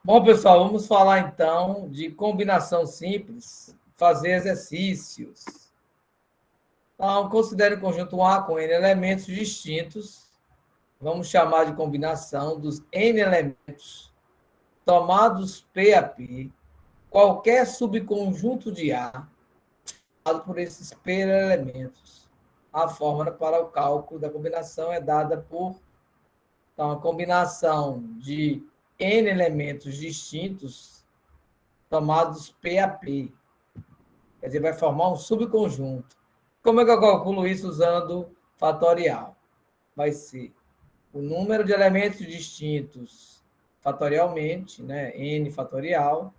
Bom, pessoal, vamos falar então de combinação simples, fazer exercícios. Então, considere o conjunto A com N elementos distintos. Vamos chamar de combinação dos N elementos tomados P a P, qualquer subconjunto de A, dado por esses P elementos. A fórmula para o cálculo da combinação é dada por a combinação de N elementos distintos tomados P a P. Quer dizer, vai formar um subconjunto. Como é que eu calculo isso usando fatorial? Vai ser o número de elementos distintos fatorialmente, né, n fatorial,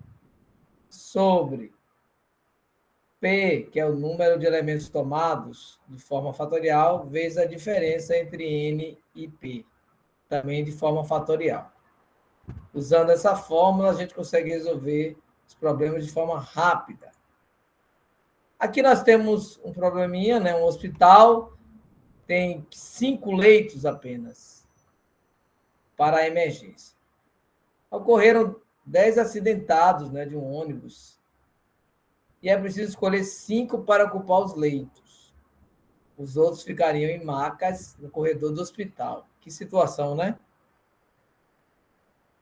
sobre P, que é o número de elementos tomados de forma fatorial, vezes a diferença entre n e P, também de forma fatorial. Usando essa fórmula, a gente consegue resolver os problemas de forma rápida. Aqui nós temos um probleminha, né? Um hospital tem 5 leitos apenas para a emergência. Ocorreram 10 acidentados, né, de um ônibus. E é preciso escolher 5 para ocupar os leitos. Os outros ficariam em macas no corredor do hospital. Que situação, né?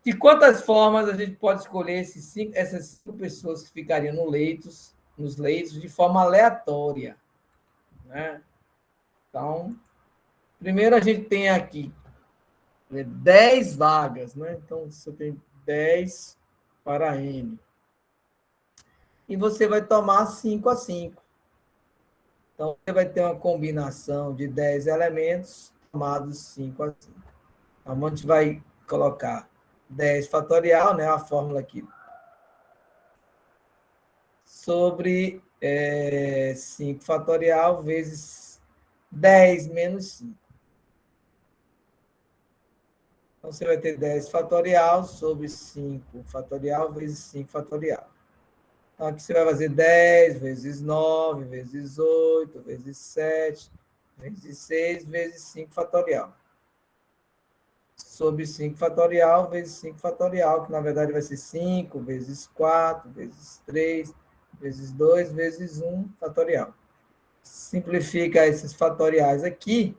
De quantas formas a gente pode escolher essas 5 pessoas que ficariam nos leitos de forma aleatória, né? Então, primeiro a gente tem aqui 10 vagas, né? Então, você tem 10 para N. E você vai tomar 5 a 5. Então, você vai ter uma combinação de 10 elementos tomados 5 a 5. Então, a gente vai colocar 10 fatorial, né? A fórmula aqui. Sobre 5 fatorial vezes 10 menos 5. Então, você vai ter 10 fatorial sobre 5 fatorial vezes 5 fatorial. Então, aqui você vai fazer 10 vezes 9, vezes 8, vezes 7, vezes 6, vezes 5 fatorial. Sobre 5 fatorial vezes 5 fatorial, que na verdade vai ser 5 vezes 4, vezes 3, vezes 2, vezes 1 fatorial. Simplifica esses fatoriais aqui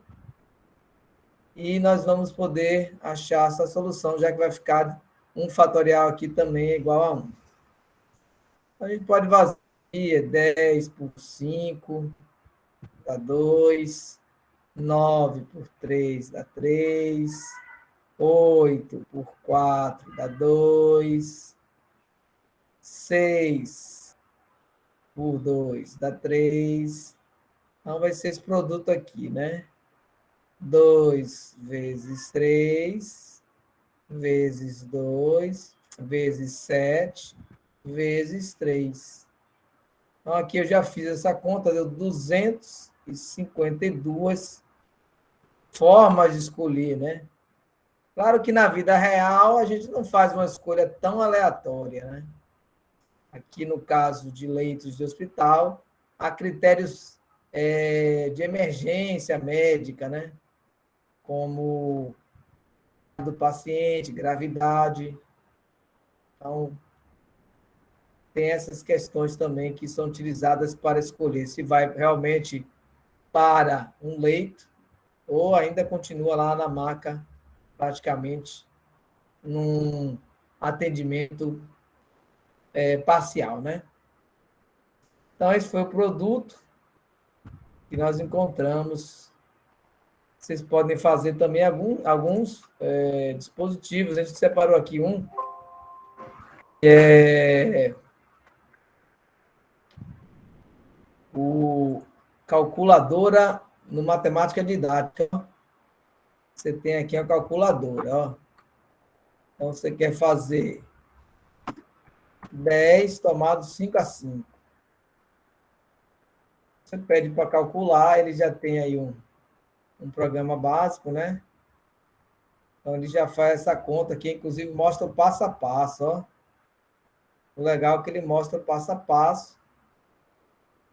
e nós vamos poder achar essa solução, já que vai ficar 1 fatorial aqui também é igual a 1. A gente pode fazer 10 por 5, dá 2, 9 por 3, dá 3, 8 por 4, dá 2, 6 por 2, dá 3. Então, vai ser esse produto aqui, né? 2 vezes 3, vezes 2, vezes 7, vezes 3. Então, aqui eu já fiz essa conta, deu 252 formas de escolher, né? Claro que na vida real a gente não faz uma escolha tão aleatória, né? Aqui no caso de leitos de hospital, há critérios de emergência médica, né? Como do paciente, gravidade. Então, tem essas questões também que são utilizadas para escolher se vai realmente para um leito ou ainda continua lá na maca, praticamente num atendimento parcial, né? Então, esse foi o produto que nós encontramos. Vocês podem fazer também alguns dispositivos. A gente separou aqui um, o calculadora no matemática didática. Você tem aqui a calculadora, ó. Então, você quer fazer 10 tomado 5 a 5. Você pede para calcular, ele já tem aí um programa básico, né? Então, ele já faz essa conta aqui, inclusive mostra o passo a passo, ó. O legal é que ele mostra o passo a passo.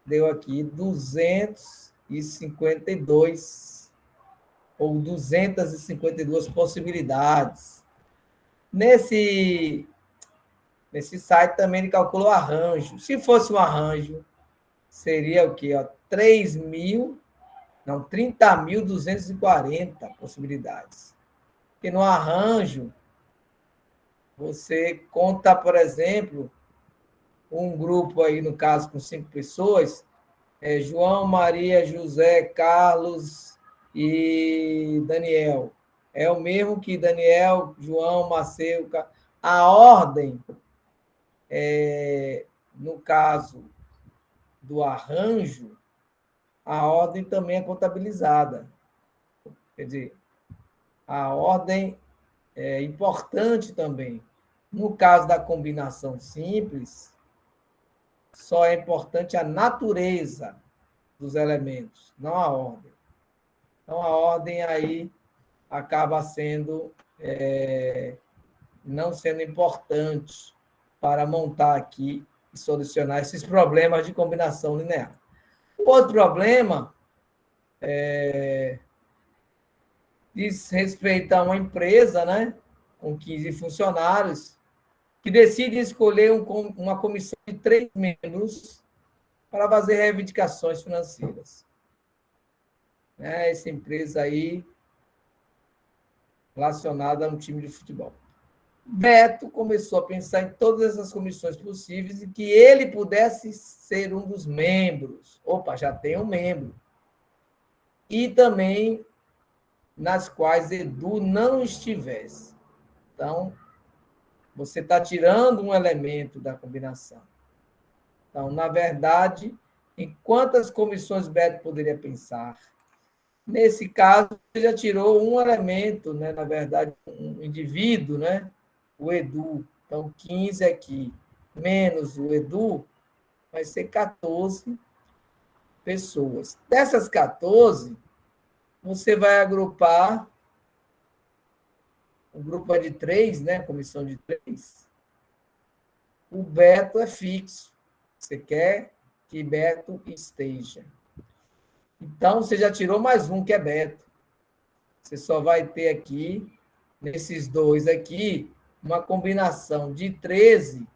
Deu aqui 252 ou 252 possibilidades. Nesse Nesse site também ele calcula o arranjo. Se fosse um arranjo, seria o quê? Ó, 30.240 possibilidades. Porque no arranjo, você conta, por exemplo, um grupo aí, no caso, com 5 pessoas, João, Maria, José, Carlos e Daniel. É o mesmo que Daniel, João, Maceu. A ordem, no caso do arranjo, a ordem também é contabilizada. Quer dizer, a ordem é importante também. No caso da combinação simples, só é importante a natureza dos elementos, não a ordem. Então, a ordem aí acaba sendo não sendo importante para montar aqui e solucionar esses problemas de combinação linear. O outro problema diz respeito a uma empresa, né, com 15 funcionários, que decide escolher uma comissão de 3 membros para fazer reivindicações financeiras. Essa empresa aí relacionada a um time de futebol. Beto começou a pensar em todas essas comissões possíveis e que ele pudesse ser um dos membros. Opa, já tem um membro. E também nas quais Edu não estivesse. Então, você está tirando um elemento da combinação. Então, na verdade, em quantas comissões Beto poderia pensar? Nesse caso, você já tirou um elemento, né? Na verdade, um indivíduo, né? O Edu. Então, 15 aqui, menos o Edu, vai ser 14 pessoas. Dessas 14, você vai agrupar o grupo é de 3, né? Comissão de 3. O Beto é fixo. Você quer que Beto esteja. Então, você já tirou mais um, que é Beto. Você só vai ter aqui, nesses dois aqui, uma combinação de 13,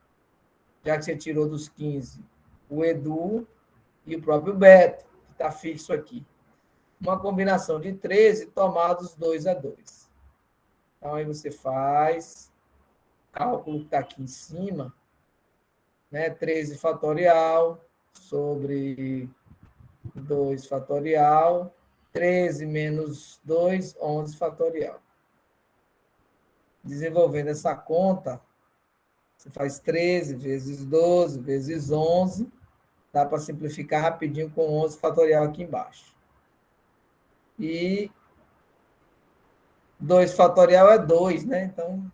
já que você tirou dos 15, o Edu e o próprio Beto, que está fixo aqui. Uma combinação de 13 tomados 2-2. Então, aí você faz cálculo que está aqui em cima, né? 13 fatorial sobre 2 fatorial, 13 menos 2, 11 fatorial. Desenvolvendo essa conta, você faz 13 vezes 12 vezes 11, dá para simplificar rapidinho com 11 fatorial aqui embaixo. E 2 fatorial é 2, né? Então,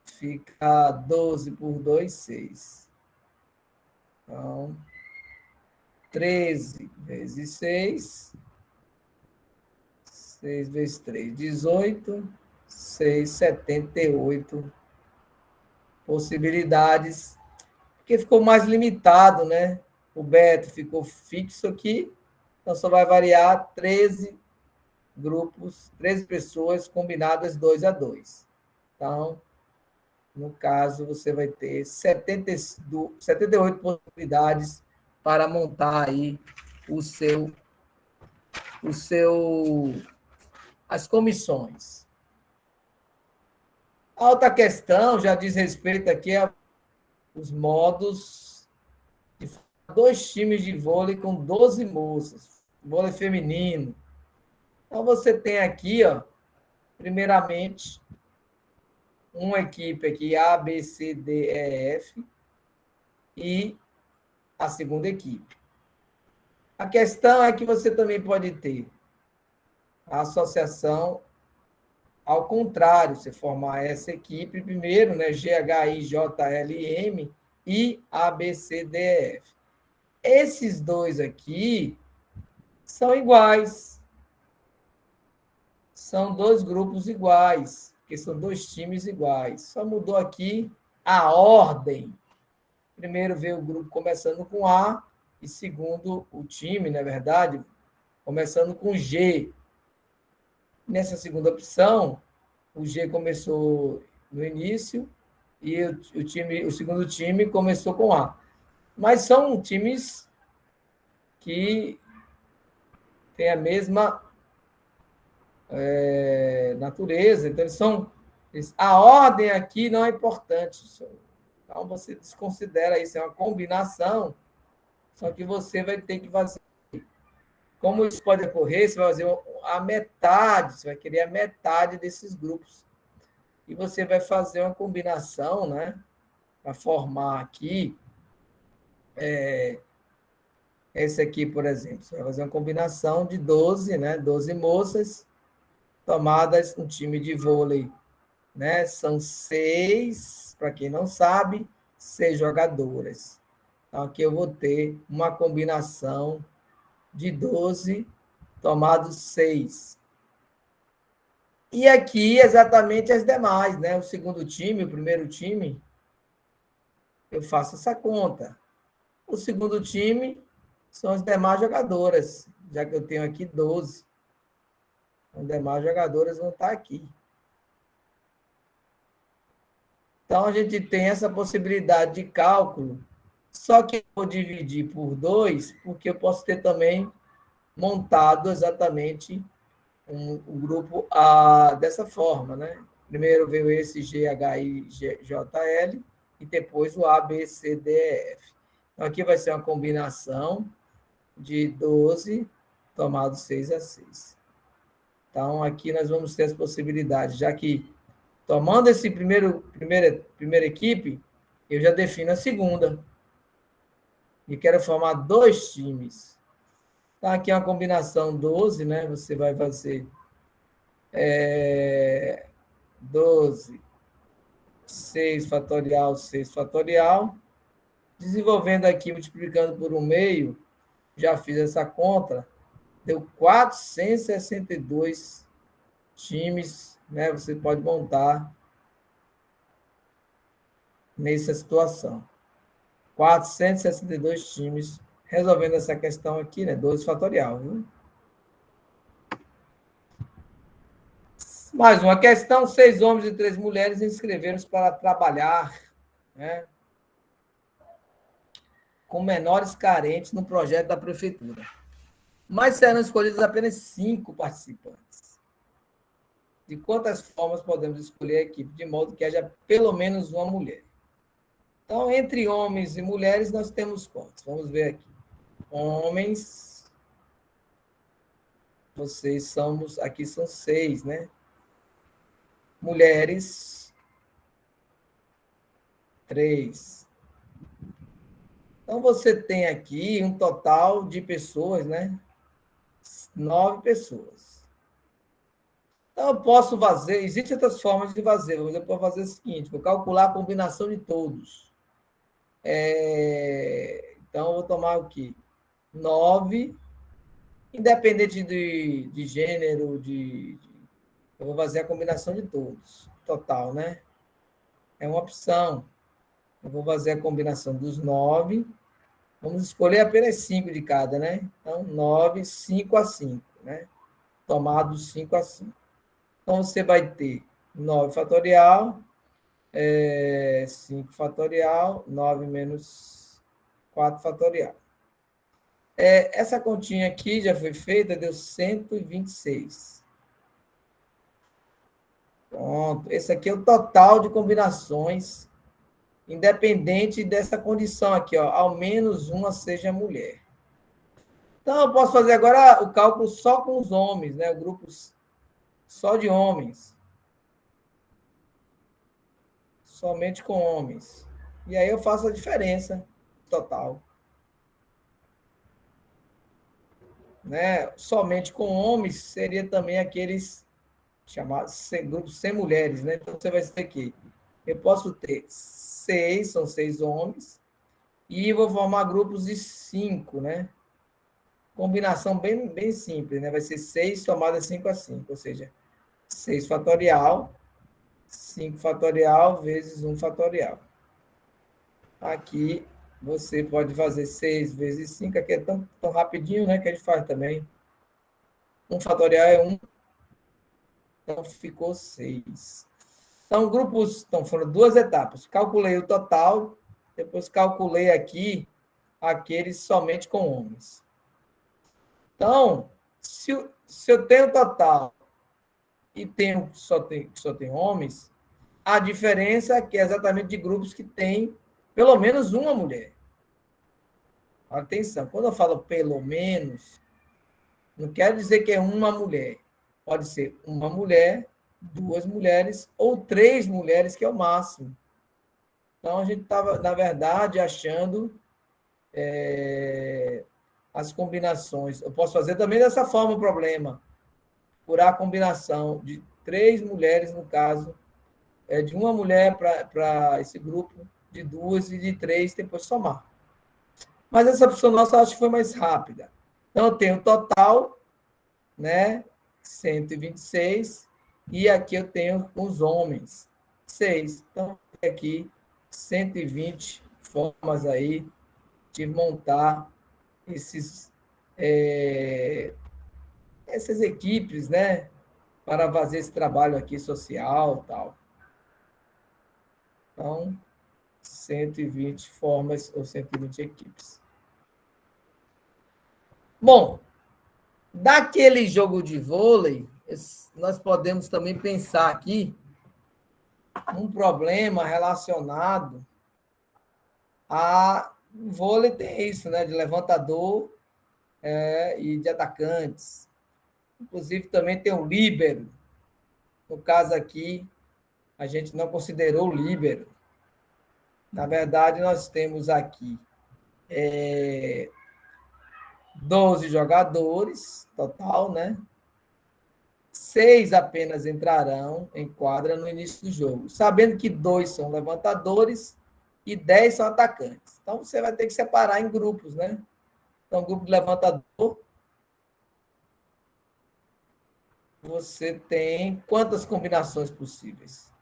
fica 12 por 2, 6. Então, 13 vezes 6, 6 vezes 3, 18, 6, 78 possibilidades, porque ficou mais limitado, né? O Beto ficou fixo aqui, então só vai variar 13 grupos, 13 pessoas combinadas 2-2. Então, no caso, você vai ter 78 possibilidades para montar aí as comissões. A outra questão já diz respeito aqui aos modos de 2 times de vôlei com 12 moças, vôlei feminino. Então, você tem aqui, ó, primeiramente, uma equipe aqui, A, B, C, D, E, F, e a segunda equipe. A questão é que você também pode ter a associação ao contrário, você formar essa equipe primeiro, né? G, H, I, J, L, M e A, B, C, D, E, F. Esses dois aqui são iguais. São 2 grupos iguais, porque são 2 times iguais. Só mudou aqui a ordem. Primeiro veio o grupo começando com A e segundo o time, na verdade, começando com G. Nessa segunda opção, o G começou no início e o segundo time começou com A. Mas são times que têm a mesma natureza, então a ordem aqui não é importante. Então você desconsidera isso, é uma combinação, só que você vai ter que fazer. Como isso pode ocorrer, você vai fazer a metade, você vai querer a metade desses grupos. E você vai fazer uma combinação, né? Para formar aqui, esse aqui, por exemplo, você vai fazer uma combinação de 12, né? 12 moças tomadas um time de vôlei, né? São 6, para quem não sabe, 6 jogadoras. Então, aqui eu vou ter uma combinação de 12 tomados 6. E aqui, exatamente as demais, né? O segundo time, o primeiro time, eu faço essa conta. O segundo time são as demais jogadoras, já que eu tenho aqui 12. As demais jogadoras vão estar aqui. Então, a gente tem essa possibilidade de cálculo, só que eu vou dividir por 2, porque eu posso ter também montado exatamente um grupo dessa forma, né? Primeiro veio esse G, H, I, J, L, e depois o A, B, C, D, E, F. Então, aqui vai ser uma combinação de 12 tomado 6 a 6. Então, aqui nós vamos ter as possibilidades, já que tomando esse primeira equipe, eu já defino a segunda. E quero formar 2 times. Então, aqui é uma combinação 12, né? Você vai fazer 12, 6 fatorial, 6 fatorial. Desenvolvendo aqui, multiplicando por 1/2, já fiz essa conta, deu 462 times, né? Você pode montar nessa situação. 462 times, resolvendo essa questão aqui, né? 12 fatorial, viu? Mais uma questão: 6 homens e 3 mulheres inscreveram-se para trabalhar, né, com menores carentes no projeto da prefeitura. Mas serão escolhidos apenas 5 participantes. De quantas formas podemos escolher a equipe, de modo que haja pelo menos uma mulher? Então, entre homens e mulheres, nós temos quantos? Vamos ver aqui. Homens, aqui são 6, né? Mulheres, 3. Então, você tem aqui um total de pessoas, né? 9 pessoas. Então, eu posso fazer, existem outras formas de fazer, mas eu posso fazer o seguinte: vou calcular a combinação de todos. Então, eu vou tomar o quê? 9, independente de gênero, eu vou fazer a combinação de todos, total, né? É uma opção. Eu vou fazer a combinação dos 9. Vamos escolher apenas 5 de cada, né? Então, 9, 5 a 5, né? Tomado 5 a 5. Então, você vai ter 9 fatorial, 5 fatorial, 9 menos 4 fatorial. Essa continha aqui já foi feita, deu 126. Pronto. Esse aqui é o total de combinações, independente dessa condição aqui, ó, ao menos uma seja mulher. Então, eu posso fazer agora o cálculo só com os homens, né? Grupos só de homens. Somente com homens. E aí eu faço a diferença total. Né? Somente com homens seria também aqueles chamados grupos sem mulheres, né? Então, você vai ter aqui. Eu posso ter 6, são 6 homens, e vou formar grupos de 5, né? Combinação bem simples, né? Vai ser 6 somado a 5 a 5, ou seja, 6 fatorial, 5 fatorial vezes 1 fatorial. Aqui você pode fazer 6 vezes 5, aqui é tão rapidinho, né? Que a gente faz também. 1 fatorial é 1, então ficou 6. Então, grupos, então, foram 2 etapas. Calculei o total, depois calculei aqui aqueles somente com homens. Então, se eu tenho total e só tem homens, a diferença é que é exatamente de grupos que tem pelo menos uma mulher. Atenção, quando eu falo pelo menos, não quer dizer que é uma mulher. Pode ser uma mulher, 2 mulheres ou 3 mulheres, que é o máximo. Então, a gente estava, na verdade, achando as combinações. Eu posso fazer também dessa forma o problema. Por a combinação de 3 mulheres, no caso, de uma mulher para esse grupo, de 2 e de 3, depois somar. Mas essa opção nossa eu acho que foi mais rápida. Então, eu tenho total, né, 126, e aqui eu tenho os homens, 6. Então, aqui 120 formas aí de montar essas equipes, né, para fazer esse trabalho aqui social, tal. Então, 120 formas ou 120 equipes. Bom, daquele jogo de vôlei, nós podemos também pensar aqui um problema relacionado a vôlei tem isso, né, de levantador e de atacantes. Inclusive também tem o líbero. No caso aqui, a gente não considerou o líbero. Na verdade, nós temos aqui 12 jogadores total, né? 6 apenas entrarão em quadra no início do jogo, sabendo que 2 são levantadores e 10 são atacantes. Então, você vai ter que separar em grupos, né? Então, grupo de levantador, você tem quantas combinações possíveis?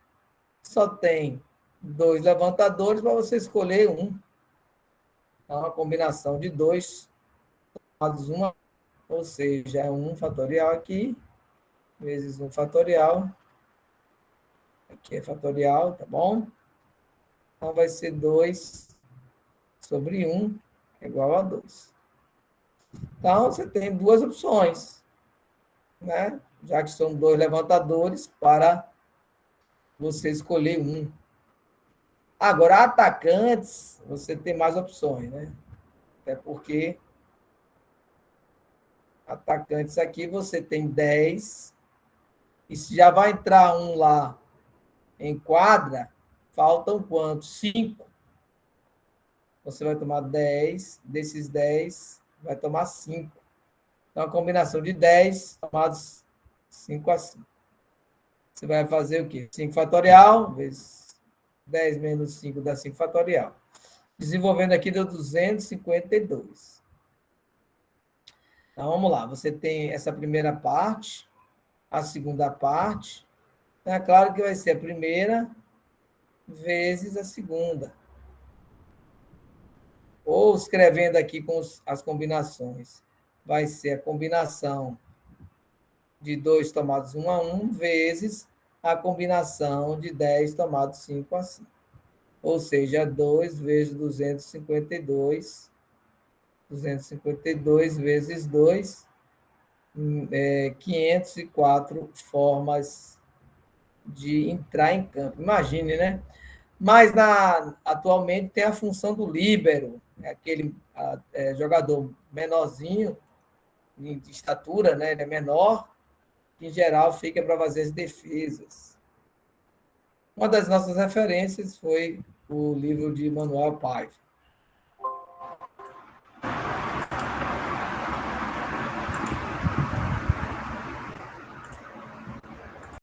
Só tem 2 levantadores para você escolher um. Então, uma combinação de 2, uma, ou seja, é 1 fatorial aqui, vezes 1 fatorial. Aqui é fatorial, tá bom? Então, vai ser 2 sobre 1, igual a 2. Então, você tem 2 opções, né? Já que são 2 levantadores, para você escolher um. Agora, atacantes, você tem mais opções, né? Até porque atacantes aqui você tem 10, e se já vai entrar um lá em quadra, faltam quantos? 5. Você vai tomar 10, desses 10, vai tomar 5. Então, a combinação de 10 tomados 5 a 5. Você vai fazer o quê? 5 fatorial, vezes 10 menos 5 dá 5 fatorial. Desenvolvendo aqui, deu 252. Então, vamos lá. Você tem essa primeira parte, a segunda parte. Então, é claro que vai ser a primeira vezes a segunda. Ou escrevendo aqui com as combinações. Vai ser a combinação de 2 tomados 1 a 1 vezes a combinação de 10 tomados 5 a 5. Ou seja, 2 vezes 252. 252 vezes 2, 504 formas de entrar em campo. Imagine, né? Mas atualmente tem a função do líbero, aquele jogador menorzinho, de estatura, né? Ele é menor, que em geral fica para fazer as defesas. Uma das nossas referências foi o livro de Manuel Paiva.